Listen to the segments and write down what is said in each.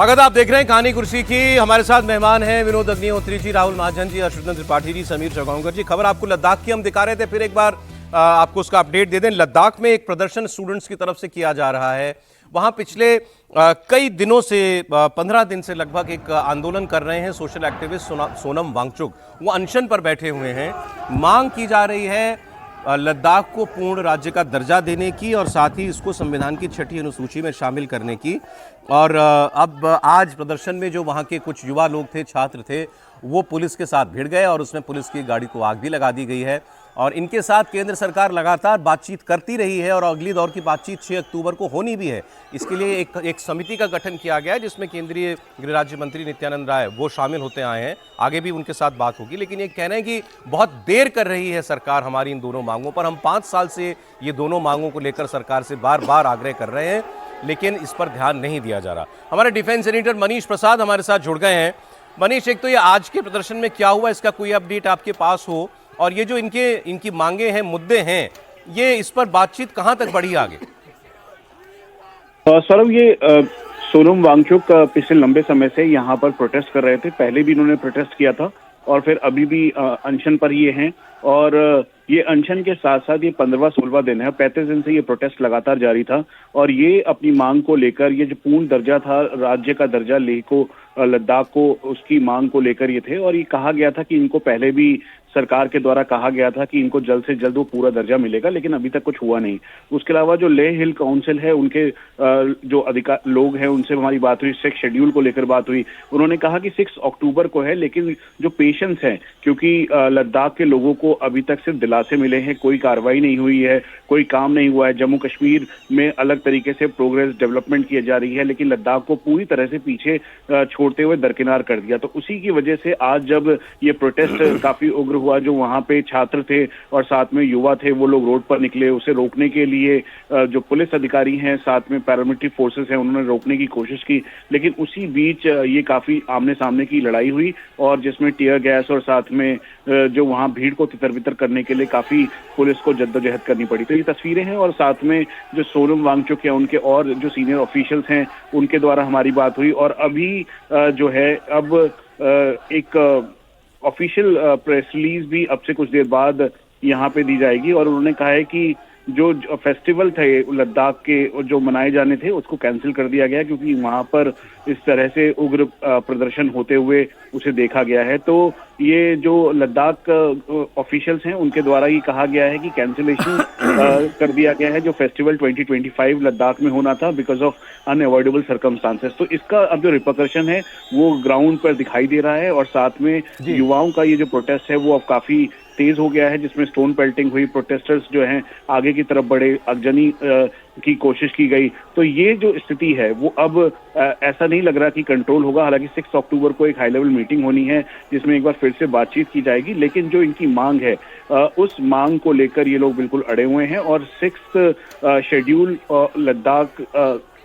स्वागत है, आप देख रहे हैं कहानी कुर्सी की। हमारे साथ मेहमान हैं विनोद अग्निहोत्री जी, राहुल महाजन जी, अशोक त्रिपाठी जी, समीर चौगांवकर जी। खबर आपको लद्दाख की हम दिखा रहे थे, फिर एक बार आपको उसका अपडेट दे दें। लद्दाख में एक प्रदर्शन स्टूडेंट्स की तरफ से किया जा रहा है। वहां पिछले कई दिनों से 15 दिन से लगभग एक आंदोलन कर रहे हैं सोशल एक्टिविस्ट सोनम वांगचुक। वो अनशन पर बैठे हुए हैं। मांग की जा रही है लद्दाख को पूर्ण राज्य का दर्जा देने की और साथ ही इसको संविधान की 6ठी अनुसूची में शामिल करने की। और अब आज प्रदर्शन में जो वहाँ के कुछ युवा लोग थे, छात्र थे, वो पुलिस के साथ भिड़ गए और उसमें पुलिस की गाड़ी को आग भी लगा दी गई है। और इनके साथ केंद्र सरकार लगातार बातचीत करती रही है और अगली दौर की बातचीत 6 अक्टूबर को होनी भी है। इसके लिए एक समिति का गठन किया गया है जिसमें केंद्रीय गृह राज्य मंत्री नित्यानंद राय वो शामिल होते आए हैं। आगे भी उनके साथ बात होगी, लेकिन ये कह रहे हैं कि बहुत देर कर रही है सरकार हमारी इन दोनों मांगों पर। हम 5 साल से ये दोनों मांगों को लेकर सरकार से बार बार आग्रह कर रहे हैं, लेकिन इस पर ध्यान नहीं दिया जा रहा। हमारे डिफेंस एडिटर मनीष प्रसाद हमारे साथ जुड़ गए हैं। मनीष, एक तो ये आज के प्रदर्शन में क्या हुआ, इसका कोई अपडेट आपके पास हो, और ये जो इनकी मांगे हैं, मुद्दे हैं, ये इस पर बातचीत कहां तक बढ़ी आगे? सौरभ, ये सोनम वांगचुक पिछले लंबे समय से यहाँ पर प्रोटेस्ट कर रहे थे। पहले भी इन्होंने प्रोटेस्ट किया था और फिर अभी भी अनशन पर ये हैं। और ये अनशन के साथ साथ ये 15वां-16वां दिन है। 35 दिन से ये प्रोटेस्ट लगातार जारी था और ये अपनी मांग को लेकर, ये जो पूर्ण दर्जा था, राज्य का दर्जा लेह को, लद्दाख को, उसकी मांग को लेकर ये थे। और ये कहा गया था कि इनको पहले भी सरकार के द्वारा कहा गया था कि इनको जल्द से जल्द वो पूरा दर्जा मिलेगा, लेकिन अभी तक कुछ हुआ नहीं। उसके अलावा जो लेह हिल काउंसिल है, उनके जो अधिकार लोग हैं, उनसे हमारी बात हुई, 6 शेड्यूल को लेकर बात हुई। उन्होंने कहा कि 6 अक्टूबर को है, लेकिन जो पेशेंस है, क्योंकि लद्दाख के लोगों को अभी तक सिर्फ दिलासे मिले हैं, कोई कार्रवाई नहीं हुई है, कोई काम नहीं हुआ है। जम्मू कश्मीर में अलग तरीके से प्रोग्रेस डेवलपमेंट की जा रही है, लेकिन लद्दाख को पूरी तरह से पीछे छोड़ते हुए दरकिनार कर दिया। तो उसी की वजह से आज जब ये प्रोटेस्ट काफी उग्र हुआ, जो वहां पे छात्र थे और साथ में युवा थे, वो लोग रोड पर निकले। उसे रोकने के लिए जो पुलिस अधिकारी हैं, साथ में पैरामिलिट्री फोर्सेस हैं, उन्होंने रोकने की कोशिश की, लेकिन उसी बीच ये काफी आमने सामने की लड़ाई हुई और जिसमें टीयर गैस और साथ में जो वहां भीड़ को तितर-बितर करने के लिए काफी पुलिस को जद्दोजहद करनी पड़ी। तो ये तस्वीरें हैं और साथ में जो सोनम वांगचुक है, उनके और जो सीनियर ऑफिशियल्स हैं, उनके द्वारा हमारी बात हुई। और अभी जो है, अब एक ऑफिशियल प्रेस रिलीज भी अब से कुछ देर बाद यहाँ पे दी जाएगी। और उन्होंने कहा है कि जो फेस्टिवल थे लद्दाख के जो मनाए जाने थे, उसको कैंसिल कर दिया गया, क्योंकि वहां पर इस तरह से उग्र प्रदर्शन होते हुए उसे देखा गया है। तो ये जो लद्दाख ऑफिशियल्स हैं, उनके द्वारा ये कहा गया है कि कैंसिलेशन कर दिया गया है जो फेस्टिवल 2025 लद्दाख में होना था, बिकॉज ऑफ अनअवॉइडेबल सर्कमस्टांसेस। तो इसका अब जो रिपरकशन है वो ग्राउंड पर दिखाई दे रहा है और साथ में युवाओं का ये जो प्रोटेस्ट है वो अब काफी तेज हो गया है, जिसमें स्टोन पेल्टिंग हुई, प्रोटेस्टर्स जो हैं आगे की तरफ बढ़े, आगजनी की कोशिश की गई। तो ये जो स्थिति है वो अब ऐसा नहीं लग रहा कि कंट्रोल होगा। हालांकि 6 अक्टूबर को एक हाई लेवल मीटिंग होनी है जिसमें एक बार फिर से बातचीत की जाएगी, लेकिन जो इनकी मांग है उस मांग को लेकर ये लोग बिल्कुल अड़े हुए हैं। और 6 शेड्यूल लद्दाख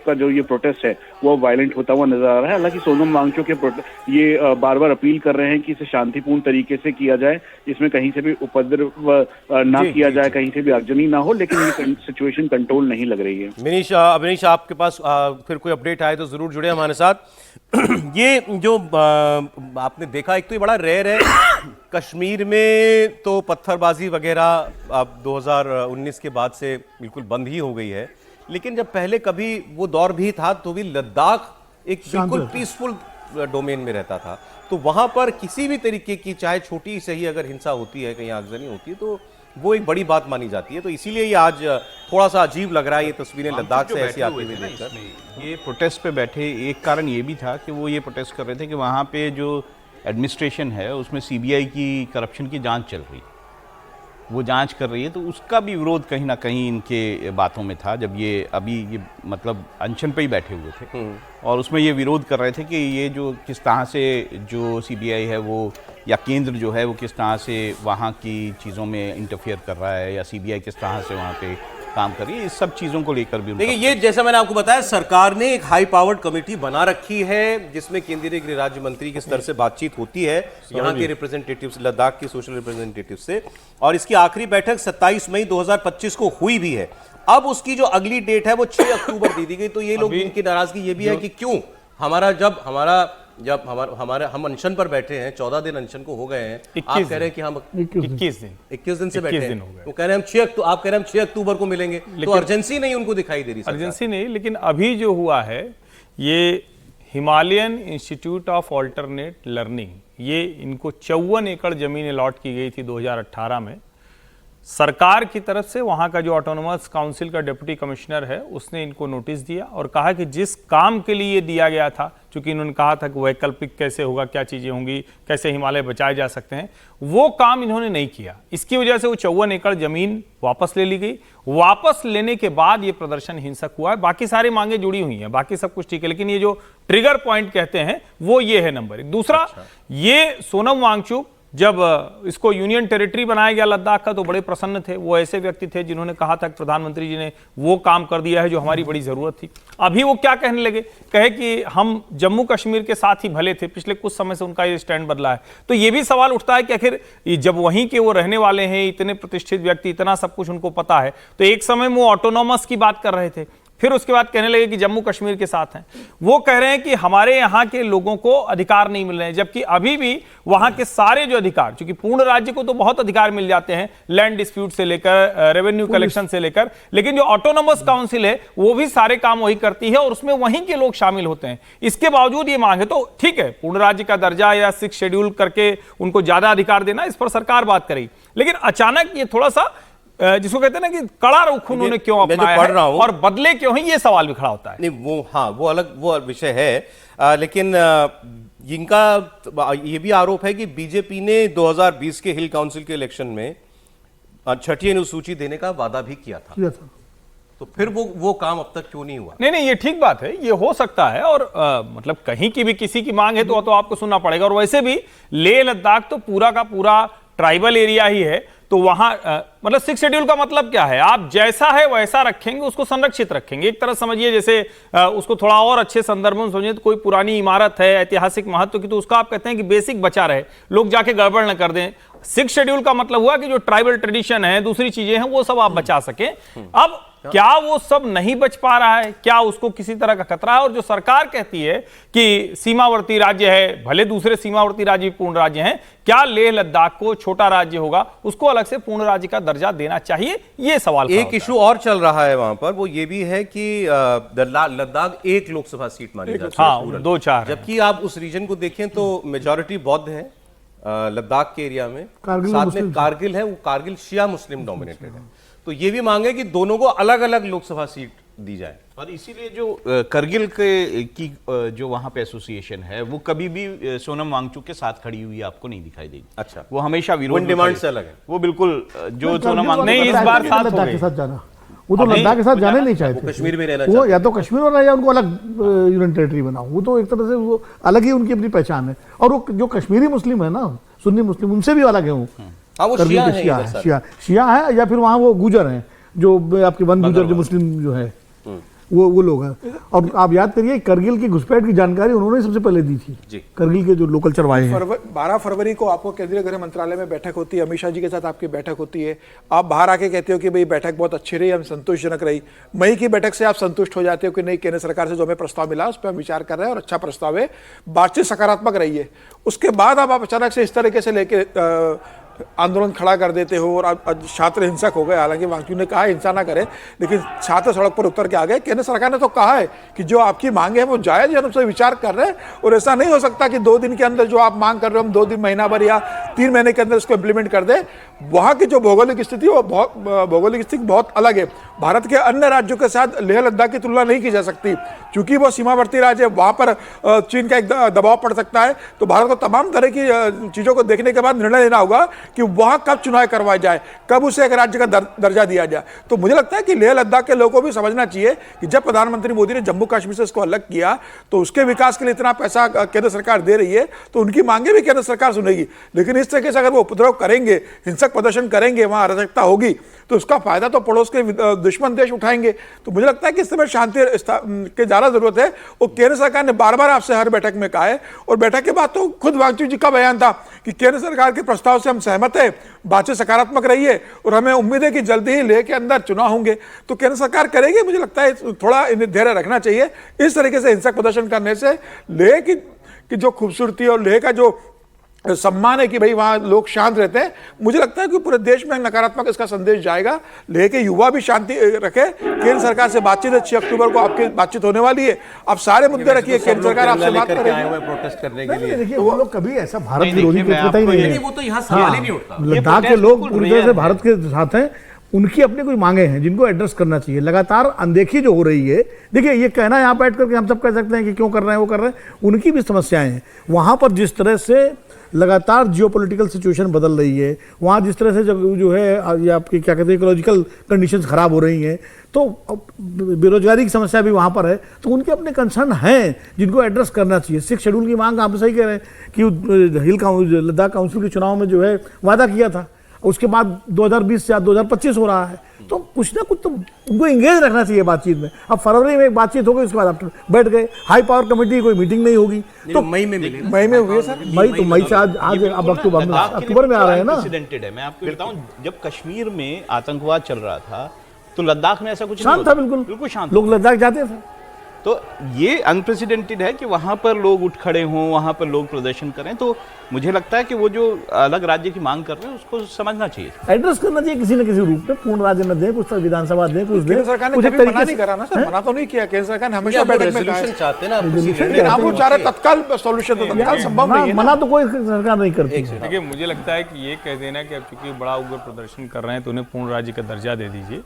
का जो ये प्रोटेस्ट है वो वायलेंट होता हुआ नजर आ रहा है। हालांकि सोनम वांगचुक के ये बार बार अपील कर रहे हैं कि इसे शांतिपूर्ण तरीके से किया जाए, इसमें कहीं से भी उपद्रव ना किया जाए, कहीं से भी आगजनी ना हो, लेकिन ये सिचुएशन कंट्रोल नहीं लग रही है। मनीष, आपके पास फिर कोई अपडेट आए तो जरूर जुड़े हमारे साथ। ये जो आपने देखा, एक तो ये बड़ा रेयर है, कश्मीर में तो पत्थरबाजी वगैरह अब 2019 के बाद से बिल्कुल बंद ही हो गई है, लेकिन जब पहले कभी वो दौर भी था तो भी लद्दाख एक बिल्कुल पीसफुल डोमेन में रहता था। तो वहां पर किसी भी तरीके की, चाहे छोटी से ही अगर हिंसा होती है, कहीं आगजनी होती है, तो वो एक बड़ी बात मानी जाती है। तो इसीलिए ये आज थोड़ा सा अजीब लग रहा है, ये तस्वीरें लद्दाख से ऐसी आती हुई देखकर। ये प्रोटेस्ट पे बैठे, एक कारण ये भी था कि वो ये प्रोटेस्ट कर रहे थे कि वहाँ पे जो एडमिनिस्ट्रेशन है उसमें CBI की करप्शन की जांच चल रही, वो जांच कर रही है। तो उसका भी विरोध कहीं ना कहीं इनके बातों में था, जब ये अभी ये मतलब अनशन पे ही बैठे हुए थे। और उसमें ये विरोध कर रहे थे कि ये जो किस तरह से जो CBI है वो, या केंद्र जो है वो किस तरह से वहाँ की चीज़ों में इंटरफेयर कर रहा है, या CBI किस तरह से वहाँ पे काम कर रही है, इस सब चीज़ों को लेकर भी। देखिए, ये जैसा मैंने आपको बताया, सरकार ने एक हाई पावर्ड कमेटी बना रखी है जिसमें केंद्रीय गृह राज्य मंत्री के स्तर से बातचीत होती है यहाँ के रिप्रेजेंटेटिव, लद्दाख के सोशल रिप्रेजेंटेटिव से। और इसकी आखिरी बैठक 27 मई 2025 को हुई भी है। अब उसकी जो अगली डेट है वो 6 अक्टूबर दे दी गई। तो ये लोग, इनकी नाराजगी ये भी है कि क्यों हमारा जब हम अनशन पर बैठे हैं, 14 दिन अनशन को हो गए हैं, आप कह रहे हैं कि हम 21 दिन से बैठे हैं, वो कह रहे हैं हम आप कह रहे हैं हम 6 अक्टूबर को मिलेंगे, तो अर्जेंसी नहीं उनको दिखाई दे रही। अर्जेंसी नहीं, लेकिन अभी जो हुआ है ये Himalayan institute of alternate learning, ये इनको 54 एकड़ जमीन अलॉट की गई थी 2018 में सरकार की तरफ से। वहां का जो ऑटोनोमस काउंसिल का डिप्टी कमिश्नर है उसने इनको नोटिस दिया और कहा कि जिस काम के लिए ये दिया गया था, क्योंकि इन्होंने कहा था कि वैकल्पिक कैसे होगा, क्या चीज़ें होंगी, कैसे हिमालय बचाए जा सकते हैं, वो काम इन्होंने नहीं किया। इसकी वजह से वो 54 एकड़ जमीन वापस ले ली गई। वापस लेने के बाद ये प्रदर्शन हिंसक हुआ है। बाकी सारी मांगे जुड़ी हुई हैं, बाकी सब कुछ ठीक है, लेकिन ये जो ट्रिगर पॉइंट कहते हैं वो ये है नंबर 1। दूसरा, ये सोनम वांगचुक जब इसको यूनियन टेरिटरी बनाया गया लद्दाख का तो बड़े प्रसन्न थे। वो ऐसे व्यक्ति थे जिन्होंने कहा था कि प्रधानमंत्री जी ने वो काम कर दिया है जो हमारी बड़ी जरूरत थी। अभी वो क्या कहने लगे, कहे कि हम जम्मू कश्मीर के साथ ही भले थे। पिछले कुछ समय से उनका ये स्टैंड बदला है। तो ये भी सवाल उठता है कि आखिर जब वहीं के वो रहने वाले हैं, इतने प्रतिष्ठित व्यक्ति, इतना सब कुछ उनको पता है, तो एक समय में वो ऑटोनॉमस की बात कर रहे थे, फिर उसके बाद कहने लगे कि जम्मू कश्मीर के साथ हैं। वो कह रहे हैं कि हमारे यहाँ के लोगों को अधिकार नहीं मिल रहे हैं, जबकि अभी भी वहां के सारे जो अधिकार, क्योंकि पूर्ण राज्य को तो बहुत अधिकार मिल जाते हैं, लैंड डिस्प्यूट से लेकर रेवेन्यू कलेक्शन से लेकर, लेकिन जो ऑटोनोमस काउंसिल है वो भी सारे काम वही करती है और उसमें वहीं के लोग शामिल होते हैं। इसके बावजूद ये मांग है। तो ठीक है, पूर्ण राज्य का दर्जा या 6 शेड्यूल करके उनको ज्यादा अधिकार देना, इस पर सरकार बात करेगी, लेकिन अचानक ये थोड़ा सा जिसको कहते हैं ना कि कड़ा रुख उन्होंने क्यों अपनाया है और बदले क्यों ही, ये सवाल भी खड़ा होता है। नहीं वो अलग वो विषय है, लेकिन इनका ये भी आरोप है कि बीजेपी ने 2020 के हिल काउंसिल के इलेक्शन में 6ठी अनुसूची देने का वादा भी किया था। तो फिर वो काम अब तक क्यों नहीं हुआ? नहीं, ये ठीक बात है, ये हो सकता है। और मतलब कहीं की भी किसी की मांग है तो आपको सुनना पड़ेगा। और वैसे भी लेह लद्दाख तो पूरा का पूरा ट्राइबल एरिया ही है, तो वहां मतलब 6 शेड्यूल का मतलब क्या है, आप जैसा है वैसा रखेंगे, उसको संरक्षित रखेंगे। एक तरह समझिए जैसे उसको थोड़ा और अच्छे संदर्भ में समझिए तो कोई पुरानी इमारत है ऐतिहासिक महत्व की, तो उसका आप कहते हैं कि बेसिक बचा रहे, लोग जाके गड़बड़ न कर दें। 6 शेड्यूल का मतलब हुआ कि जो ट्राइबल ट्रेडिशन है, दूसरी चीजें हैं, वो सब आप बचा सकें। अब क्या वो सब नहीं बच पा रहा है, क्या उसको किसी तरह का खतरा है? और जो सरकार कहती है कि सीमावर्ती राज्य है, भले दूसरे सीमावर्ती राज्य पूर्ण राज्य हैं, क्या लेह लद्दाख को छोटा राज्य होगा, उसको अलग से पूर्ण राज्य का दर्जा देना चाहिए? ये सवाल एक इशू और चल रहा है वहां पर, वो ये भी है कि लद्दाख 1 लोकसभा सीट मानी जाती है, हाँ 2-4, जबकि आप उस रीजन को देखें तो मेजॉरिटी बौद्ध है लद्दाख के एरिया में, साथ में कारगिल है, वो कारगिल शिया मुस्लिम डोमिनेटेड है। तो ये भी मांग है कि दोनों को अलग अलग लोकसभा सीट दी जाए। और इसीलिए जो करगिल की जो वहां पे एसोसिएशन है वो कभी भी सोनम वांगचुक के साथ खड़ी हुई आपको नहीं दिखाई देगी। अच्छा, वो हमेशा विरोध डिमांड से अलग है। वो बिल्कुल जो सोनम वांगचुक नहीं, इस बार लद्दाख के साथ जाना, वो तो लद्दाख के साथ जाने नहीं चाहते, कश्मीर में रहना वो या तो कश्मीर में या उनको अलग यूनियन टेरिटरी बनाओ। वो तो एक तरह से वो अलग ही उनकी अपनी पहचान है। और वो जो कश्मीरी मुस्लिम है ना, सुन्नी मुस्लिम, उनसे भी अलग है वो। वो शिया है या फिर वहाँ वो गुजर हैं, जो आपके वन गुजर जो मुस्लिम जो है वो लोग हैं। और आप याद करिए करगिल की घुसपैठ की जानकारी उन्होंने सबसे पहले दी थी, करगिल के जो लोकल चरवाहे हैं। 12 फरवरी को आपको केंद्रीय गृह मंत्रालय में बैठक होती है, अमित शाह जी के साथ आपकी बैठक होती है, आप बाहर आके कहते हो कि भाई बैठक बहुत अच्छी रही, हम संतोषजनक रही। मई की बैठक से आप संतुष्ट हो जाते हो कि नहीं, केंद्र सरकार से जो हमें प्रस्ताव मिला उस पर हम विचार कर रहे हैं और अच्छा प्रस्ताव है, बातचीत सकारात्मक रही है। उसके बाद आप अचानक से इस तरीके से लेके आंदोलन खड़ा कर देते हो और छात्र हिंसक हो गए। हालांकि वांगचुक ने कहा हिंसा ना करें, लेकिन छात्र सड़क पर उतर के आ गए। केंद्र सरकार ने तो कहा है कि जो आपकी मांगे हैं वो जायज है, हम उससे विचार कर रहे हैं। और ऐसा नहीं हो सकता कि 2 दिन के अंदर जो आप मांग कर रहे हो हम 2 दिन, महीना भर या 3 महीने के अंदर इसको इम्प्लीमेंट कर दें। वहाँ की जो भौगोलिक स्थिति वो भौगोलिक स्थिति बहुत अलग है। भारत के अन्य राज्यों के साथ लेह लद्दाख की तुलना नहीं की जा सकती, क्योंकि वो सीमावर्ती राज्य है, वहाँ पर चीन का एक दबाव पड़ सकता है। तो भारत को तमाम तरह की चीज़ों को देखने के बाद निर्णय लेना होगा कि वहाँ कब चुनाव करवाया जाए, कब उसे एक राज्य का दर्जा दिया जाए। तो मुझे लगता है कि लेह लद्दाख के लोगों को भी समझना चाहिए कि जब प्रधानमंत्री मोदी ने जम्मू कश्मीर से इसको अलग किया तो उसके विकास के लिए इतना पैसा केंद्र सरकार दे रही है, तो उनकी मांगे भी केंद्र सरकार सुनेगी। लेकिन इस तरीके से अगर वो उपद्रव करेंगे, हिंसक प्रदर्शन करेंगे, वहाँ अराजकता होगी, तो उसका फायदा तो पड़ोस के दुश्मन देश उठाएंगे। तो मुझे लगता है कि इस समय शांति की ज़्यादा जरूरत है। और केंद्र सरकार ने बार बार आपसे हर बैठक में कहा है, और बैठक के बाद तो खुद वांगचुक जी का बयान था कि केंद्र सरकार के प्रस्ताव से हम सहमत सहमत है, बातचीत सकारात्मक रही है और हमें उम्मीद है कि जल्दी ही लेह के अंदर चुनाव होंगे, तो केंद्र सरकार करेगी। मुझे लगता है थोड़ा इन्हें धैर्य रखना चाहिए। इस तरीके से हिंसक प्रदर्शन करने से लेह की जो खूबसूरती और लेह का जो सम्मान है कि भाई वहां लोग शांत रहते हैं, मुझे लगता है कि पूरे देश में नकारात्मक इसका संदेश जाएगा। लेह के युवा भी शांति रखे। केंद्र सरकार से बातचीत है, 6 अक्टूबर को आपकी बातचीत होने वाली है। आप सारे मुद्दे रखिए, केंद्र सरकार आपसे बात करेगी। प्रोटेस्ट करने के लिए देखिए वो लोग कभी ऐसा भारत नहीं, विरोधी देखिए, मैं पता ही आपको नहीं ये- है। वो तो यहाँ सवाल ही नहीं उठता। लद्दाख के protest लोग बिल्कुल पूरी तरह real से है। भारत के साथ हैं। उनकी अपनी कोई मांगे हैं जिनको एड्रेस करना चाहिए। लगातार अनदेखी जो हो रही है, देखिए ये कहना यहाँ बैठ करके हम सब कह सकते हैं कि क्यों कर रहे हैं, वो कर रहे हैं, उनकी भी समस्याएं हैं। वहाँ पर जिस तरह से लगातार जियोपॉलिटिकल सिचुएशन बदल रही है, वहाँ जिस तरह से जो है ये आपकी क्या कहते हैं इकोलॉजिकल कंडीशंस खराब हो रही हैं, तो बेरोजगारी की समस्या भी वहाँ पर है, तो उनके अपने कंसर्न हैं जिनको एड्रेस करना चाहिए। 6 शेड्यूल की मांग आप सही कह रहे हैं कि लद्दाख काउंसिल के चुनाव में जो है वादा किया था, उसके बाद 2020 से 2025 हो रहा है, तो कुछ ना कुछ तो उनको इंगेज रखना चाहिए बातचीत में। अब फरवरी में एक बातचीत हो गई, उसके बाद आप बैठ गए, हाई पावर कमेटी कोई मीटिंग नहीं होगी, तो मई में मिलेगा। मई में हुई है सर। मई से आज अब अक्टूबर में आ रहे हैं ना। अनप्रेसिडेंटेड है। मैं आपको बताऊं, जब कश्मीर में आतंकवाद चल रहा था तो लद्दाख में ऐसा कुछ नहीं शांत था, होता। बिल्कुल बिल्कुल शांत। लोग लद्दाख जाते थे। तो ये अनप्रेसिडेंटेड है कि वहां पर लोग उठ खड़े हों, वहां पर लोग प्रदर्शन करें। तो मुझे लगता है कि वो जो अलग राज्य की मांग कर रहे हैं उसको समझना चाहिए। एड्रेस करना चाहिए किसी न किसी रूप में, पूर्ण राज्य में दें, कुछ विधानसभा दें, कुछ दें, केंद्र सरकार ने कुछ एक कभी मना तरीके नहीं से। करा ना सर, मना तो नहीं किया केंद्र सरकार ने, हमेशा आप बैठक में कहा रेजोल्यूशन है। चाहते हैं ना, आप किसी रेजोल्यूशन निर्णय आप वो चाह रहे तत्काल सॉल्यूशन, तो तत्काल संभव नहीं है ना। मना तो कोई सरकार नहीं करती। देखिए मुझे लगता है कि ये कह देना कि अब चूंकि बड़ा उग्र प्रदर्शन कर रहे हैं तो उन्हें पूर्ण राज्य का दर्जा दे दीजिए।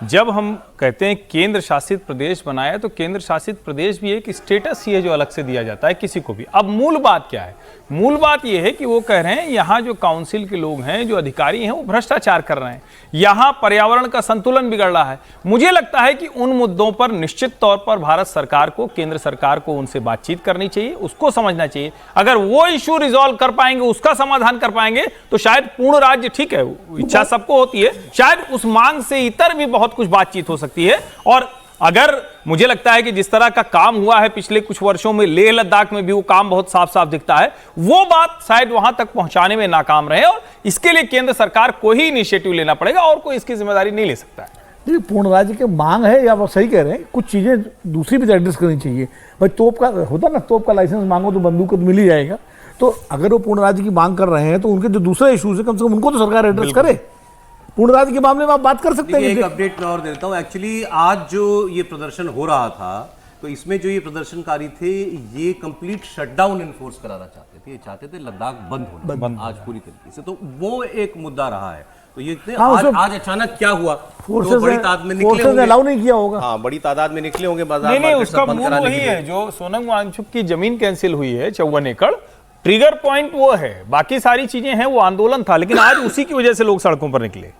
जब हम कहते हैं केंद्र शासित प्रदेश बनाया, तो केंद्र शासित प्रदेश भी एक स्टेटस ही है जो अलग से दिया जाता है किसी को भी। अब मूल बात क्या है? मूल बात यह है कि वो कह रहे हैं यहाँ जो काउंसिल के लोग हैं, जो अधिकारी हैं, वो भ्रष्टाचार कर रहे हैं, यहाँ पर्यावरण का संतुलन बिगड़ रहा है। मुझे लगता है कि उन मुद्दों पर निश्चित तौर पर भारत सरकार को, केंद्र सरकार को उनसे बातचीत करनी चाहिए, उसको समझना चाहिए। अगर वो इश्यू रिजॉल्व कर पाएंगे, उसका समाधान कर पाएंगे, तो शायद पूर्ण राज्य, ठीक है इच्छा सबको होती है, शायद उस मांग से इतर भी बहुत कुछ बातचीत हो सकती है। और अगर मुझे लगता है कि जिस तरह का काम हुआ है पिछले कुछ वर्षों में, लेह लद्दाख में भी वो काम बहुत साफ साफ दिखता है, वो बात शायद वहां तक पहुंचाने में नाकाम रहे, और इसके लिए केंद्र सरकार को ही इनिशिएटिव लेना पड़ेगा और कोई इसकी जिम्मेदारी नहीं ले सकता है। देखिए पूर्ण राज्य की मांग है, या वो सही कह रहे हैं, कुछ चीजें दूसरी भी एड्रेस करनी चाहिए। भाई तोप का होता ना, तोप का लाइसेंस मांगो तो बंदूक को तो मिल ही जाएगा। तो अगर वो पूर्ण राज्य की मांग कर रहे हैं तो उनके जो दूसरे इशूज है, कम से कम उनको तो सरकार एड्रेस करे। पूर्ण राज्य के मामले में आप बात कर सकते हैं। एक अपडेट मैं और देता हूँ। एक्चुअली आज जो ये प्रदर्शन हो रहा था, तो इसमें जो ये प्रदर्शनकारी थे, ये कंप्लीट शटडाउन इन्फोर्स कराना चाहते थे। ये चाहते थे लद्दाख बंद होना आज पूरी तरीके से। तो वो एक मुद्दा रहा है। तो ये आज अचानक क्या हुआ? फोर्सेस बड़ी तादाद में निकले फोर्सेस होंगे, अलाउ नहीं किया होगा। हाँ बड़ी तादाद में निकले होंगे बाजार नहीं, मार्केट उसका सब बंद मूल कराने वही के लिए। है जो सोनम वांगचुक की जमीन कैंसिल हुई है 54 एकड़, ट्रिगर पॉइंट वो है। बाकी सारी चीजें हैं, वो आंदोलन था, लेकिन आज उसी की वजह से लोग सड़कों पर निकले।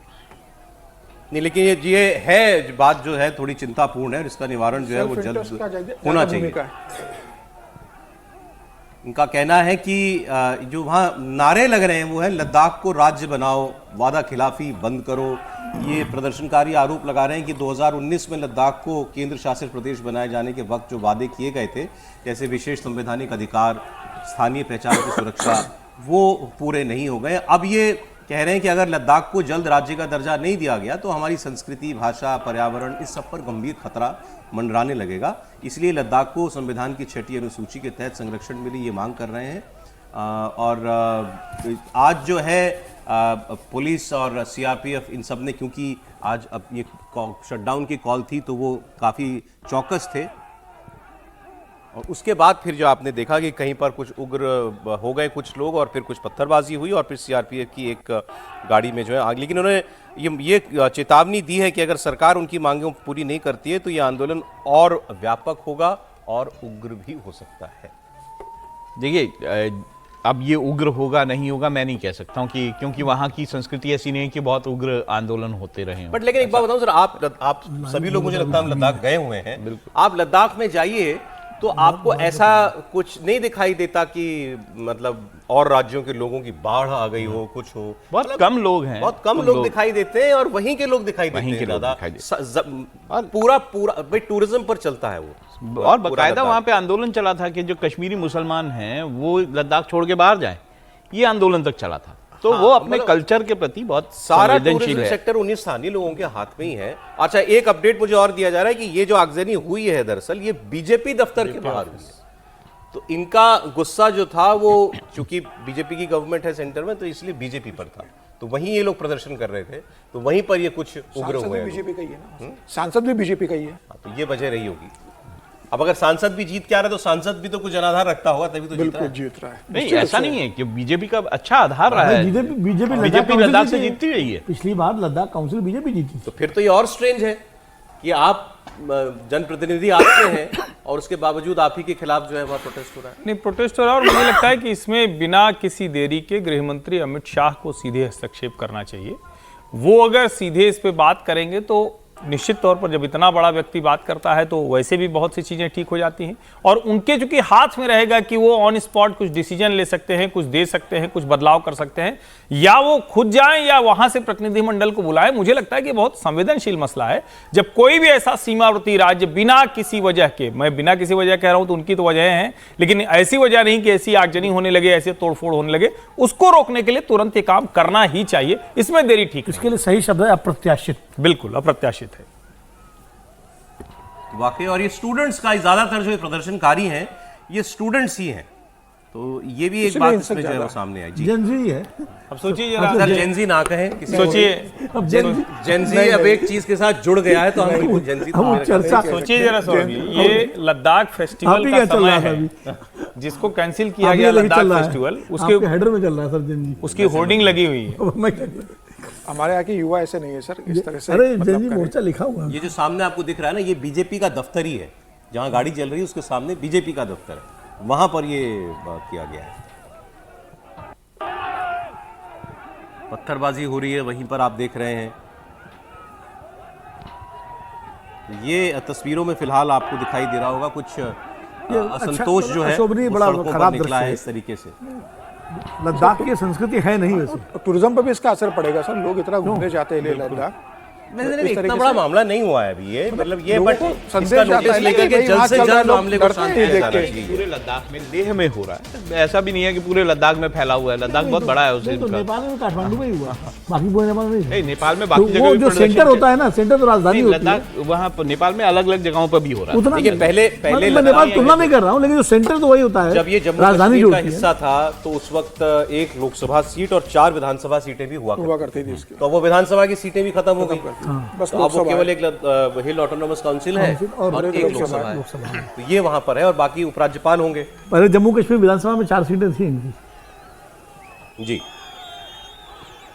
नहीं, लेकिन ये है बात जो है थोड़ी चिंतापूर्ण है, और इसका निवारण जो है वो जल्द होना चाहिए। इनका कहना है कि जो वहाँ नारे लग रहे हैं वो है लद्दाख को राज्य बनाओ, वादा खिलाफी बंद करो। ये प्रदर्शनकारी आरोप लगा रहे हैं कि 2019 में लद्दाख को केंद्र शासित प्रदेश बनाए जाने के वक्त जो वादे किए गए थे, जैसे विशेष संवैधानिक अधिकार, स्थानीय पहचान की सुरक्षा, वो पूरे नहीं हो गए। अब ये कह रहे हैं कि अगर लद्दाख को जल्द राज्य का दर्जा नहीं दिया गया तो हमारी संस्कृति, भाषा, पर्यावरण, इस सब पर गंभीर खतरा मंडराने लगेगा। इसलिए लद्दाख को संविधान की 6ठी अनुसूची के तहत संरक्षण मिले, ये मांग कर रहे हैं। और आज जो है पुलिस और सीआरपीएफ इन सब ने, क्योंकि आज अब ये शटडाउन की कॉल थी तो वो काफ़ी चौकस थे। और उसके बाद फिर जो आपने देखा कि कहीं पर कुछ उग्र हो गए कुछ लोग, और फिर कुछ पत्थरबाजी हुई, और फिर सीआरपीएफ की एक गाड़ी में जो है आग। लेकिन उन्होंने ये चेतावनी दी है कि अगर सरकार उनकी मांगों पूरी नहीं करती है तो ये आंदोलन और व्यापक होगा और उग्र भी हो सकता है। देखिए अब ये उग्र होगा नहीं होगा मैं नहीं कह सकता हूँ, कि क्योंकि वहाँ की संस्कृति ऐसी नहीं है कि बहुत उग्र आंदोलन होते रहे। बट लेकिन एक बात बताऊं सर, आप सभी लोग मुझे लगता है लद्दाख गए हुए हैं। आप लद्दाख में जाइए तो आपको ऐसा कुछ नहीं दिखाई देता कि मतलब और राज्यों के लोगों की बाढ़ आ गई हो, कुछ हो। बहुत कम लोग हैं, बहुत कम लोग दिखाई देते हैं, और वहीं के लोग दिखाई देते हैं ज्यादा। पूरा भाई टूरिज्म पर चलता है वो। और बाकायदा वहाँ पे आंदोलन चला था कि जो कश्मीरी मुसलमान हैं वो लद्दाख छोड़ के बाहर जाएं, ये आंदोलन तक चला था। तो वो अपने कल्चर के प्रति बहुत सारा संवेदनशील टूरिज्म है। सेक्टर उन्हीं स्थानीय लोगों के हाथ में ही है। अच्छा, एक अपडेट मुझे और दिया जा रहा है कि ये जो आगजनी हुई है दरअसल ये बीजेपी दफ्तर के बाहर हुई है। तो इनका गुस्सा जो था वो चूंकि बीजेपी की गवर्नमेंट है सेंटर में, तो इसलिए बीजेपी पर था, तो वहीं ये लोग प्रदर्शन कर रहे थे, तो वहीं पर ये कुछ उग्र सांसद हुए भी हैं लोग। बीजेपी का ही है ना, सांसद भी बीजेपी का ही है। हाँ, तो ये वजह रही होगी। अब अगर सांसद भी जीत के आ रहा है तो सांसद भी तो कुछ जनाधार रखता होगा, तभी तो जीत रहा बिल्कुल है। जीत रहा है। नहीं, ऐसा नहीं है कि बीजेपी का अच्छा आधार रहा है। बीजेपी लद्दाख से जीतती रही है। पिछली बार लद्दाख काउंसिल बीजेपी जीती थी। तो फिर तो ये और स्ट्रेंज है कि आप जनप्रतिनिधि आपके हैं और उसके बावजूद आप ही के खिलाफ जो है वह प्रोटेस्ट हो रहा है। नहीं, प्रोटेस्ट हो रहा है और मुझे लगता है कि इसमें बिना किसी देरी के गृह मंत्री अमित शाह को सीधे हस्तक्षेप करना चाहिए। वो अगर सीधे इस पे बात करेंगे तो निश्चित तौर पर जब इतना बड़ा व्यक्ति बात करता है तो वैसे भी बहुत सी चीज़ें ठीक हो जाती हैं, और उनके चूंकि हाथ में रहेगा कि वो ऑन स्पॉट कुछ डिसीजन ले सकते हैं, कुछ दे सकते हैं, कुछ बदलाव कर सकते हैं, या वो खुद जाएं या वहां से प्रतिनिधिमंडल को बुलाएं। मुझे लगता है कि बहुत संवेदनशील मसला है। जब कोई भी ऐसा सीमावर्ती राज्य बिना किसी वजह के, मैं बिना किसी वजह कह रहा हूं तो उनकी तो वजह है, लेकिन ऐसी वजह नहीं कि ऐसी आगजनी होने लगे, ऐसे तोड़फोड़ होने लगे, उसको रोकने के लिए तुरंत ये काम करना ही चाहिए। इसमें देरी ठीक इसके लिए सही शब्द है अप्रत्याशित। बिल्कुल अप्रत्याशित है। वाकई, और ये स्टूडेंट्स का ज्यादातर जो प्रदर्शनकारी हैं ये स्टूडेंट्स ही हैं, तो ये भी एक बात इसमें जो है वो सामने आई। जी, जेनजी है। अब सोचिए जरा, सर जेंजी ना कहें किसी को। सोचिए, अब जेनजी जेंजी अब एक चीज के साथ जुड़ गया है तो हम बिल्कुल जेंजी तो अब मेरे ख्याल से- चर्चा सोचिए जरा सौरभी, ये लद्दाख आप फेस्टिवल ही का क्या चल समय रहा था है अभी? जिसको कैंसिल किया आप ही गया लेके लद्दाख चल रहा है। फेस्टिवल, आपके हेडर में चल रहा है सर जेनजी। उसकी होर्डिंग लगी हुई है। अब मैं क्या करूं? हमारे यहाँ के युवा ऐसे नहीं है सर, इस तरह से अरे मतलब जेनजी करें। मोर्चा लिखा हुआ है। ये जो सामने आपको दिख रहा है ना, ये बीजेपी का दफ्तर ही है। जहां गाड़ी चल रही है उसके सामने बीजेपी का दफ्तर है, वहां पर ये किया गया है। पत्थरबाजी हो रही है वहीं पर, आप देख रहे हैं। ये तस्वीरों में फिलहाल आपको दिखाई दे रहा होगा कुछ असंतोष जो है अशोभनीय, वो बड़ा सड़कों पर खराब निकला दृश्य है है। इस तरीके से। लद्दाख की संस्कृति है नहीं वैसे। टूरिज्म पर भी इसका असर पड़ेगा सर, लोग इतना घूमने जाते हैं लेह लद्दाख। नहीं, इतना बड़ा मामला नहीं हुआ है अभी ये, मतलब ये लोगों बट को इसका संदेश जाता नोटिस है लेकर कि के भाई जल्द वहाँ से चल रहा है, जल्द लोग मामले को डरते शांत हैं किया देख जाना के। चाहिए। पूरे लद्दाख में, लेह में हो रहा है, ऐसा भी नहीं है कि पूरे लद्दाख में फैला हुआ है। लद्दाख बहुत बड़ा है उस नहीं तो का। नेपाल में काठमांडू में ही हुआ, बाकी पूरे नेपाल में नहीं। नहीं, नेपाल में तो बाकी जगह वो भी जो प्रदर्शन सेंटर होता है ना, सेंटर तो राजधानी नहीं, होती है। लद्दाख वहाँ पर नेपाल में अलग अलग जगहों पर भी हो रहा है। उतना देखिए, नहीं। पहले मैं नेपाल तुलना नहीं कर रहा हूँ, लेकिन जो सेंटर तो वही होता है। जब ये जम्मू राजधानी कश्मीर जो का होती है। हिस्सा था तो उस वक्त एक लोकसभा सीट और 4 विधानसभा सीटें भी हुआ हुआ करती करती थी इसकी। तो वो विधानसभा की सीटें भी खत्म हो गई। बस तो अब वो लोकसभा केवल है। एक हिल ऑटोनोमस काउंसिल है और एक लोकसभा है। लोकसभा है। तो ये वहां पर है और बाकी उपराज्यपाल होंगे। पहले जम्मू कश्मीर विधानसभा में 4 सीटें थी इनकी। जी,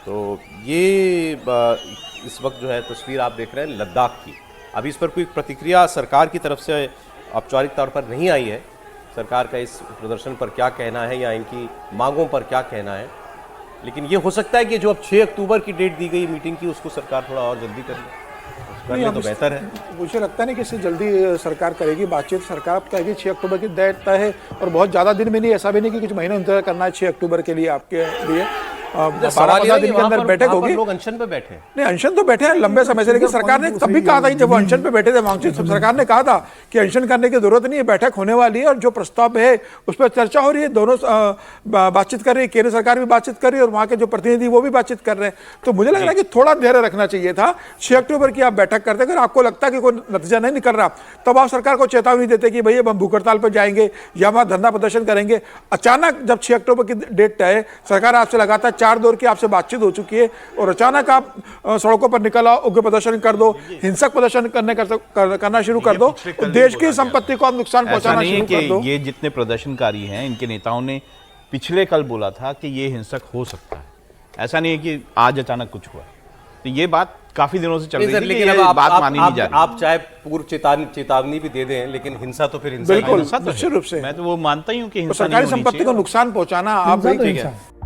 तो ये इस वक्त जो है तस्वीर आप देख रहे हैं लद्दाख की। अभी इस पर कोई प्रतिक्रिया सरकार की तरफ से औपचारिक तौर पर नहीं आई है। सरकार का इस प्रदर्शन पर क्या कहना है या इनकी मांगों पर क्या कहना है, लेकिन ये हो सकता है कि जो अब 6 अक्टूबर की डेट दी गई मीटिंग की उसको सरकार थोड़ा और जल्दी कर ले तो बेहतर है। मुझे लगता नहीं कि इससे जल्दी सरकार करेगी बातचीत। सरकार अब कहेगी 6 अक्टूबर की डेट तय है, और बहुत ज़्यादा दिन में नहीं, ऐसा भी नहीं कि कुछ महीने इंतजार करना है 6 अक्टूबर के लिए आपके लिए। 12-15 दिन के अंदर बैठक होगी। लोग अनशन पे बैठे हैं। नहीं, अनशन तो बैठे हैं लंबे समय से, लेकिन सरकार ने तब भी कहा था, जब वो अनशन पे बैठे थे वांगचुक, सरकार ने कहा था कि अनशन करने की जरूरत नहीं है, बैठक होने वाली है और जो प्रस्ताव है उस पर चर्चा हो रही है। दोनों बातचीत कर रही है, केंद्र सरकार भी बातचीत कर रही है और वहाँ के जो प्रतिनिधि वो भी बातचीत कर रहे हैं। तो मुझे लग रहा है कि थोड़ा धैर्य रखना चाहिए था। 6 अक्टूबर की आप बैठक करते, अगर आपको लगता है कि कोई नतीजा नहीं निकल रहा, तब आप सरकार को चेतावनी देते कि भैया हम भूख हड़ताल पर जाएंगे या वहाँ धरना प्रदर्शन करेंगे। अचानक जब 6 अक्टूबर की डेट तय है, सरकार आपसे लगातार 4 दौर की आपसे बातचीत हो चुकी है और अचानक आप सड़कों पर निकल आओ, उग्र प्रदर्शन कर दो, हिंसक प्रदर्शन करना शुरू कर दो, देश की संपत्ति को आप नुकसान ऐसा पहुंचाना नहीं है शुरू कर दो। कि ये जितने प्रदर्शनकारी हैं, इनके नेताओं ने पिछले कल बोला था कि ये हिंसक हो सकता है। ऐसा नहीं है कि आज अचानक कुछ हुआ। तो ये बात काफी दिनों से चल रही थी, लेकिन ये बात मानी नहीं जा रही। आप चाहे पूर्व चेतावनी भी दे दें, लेकिन हिंसा तो फिर हिंसा बिल्कुल, हिंसा तो है। निश्चित रूप से। मैं तो वो मानता ही हूँ कि तो हिंसा नहीं सरकारी होनी संपत्ति को चाहिए। नुकसान पहुंचाना आप हिंसा तो भी हिंसा है।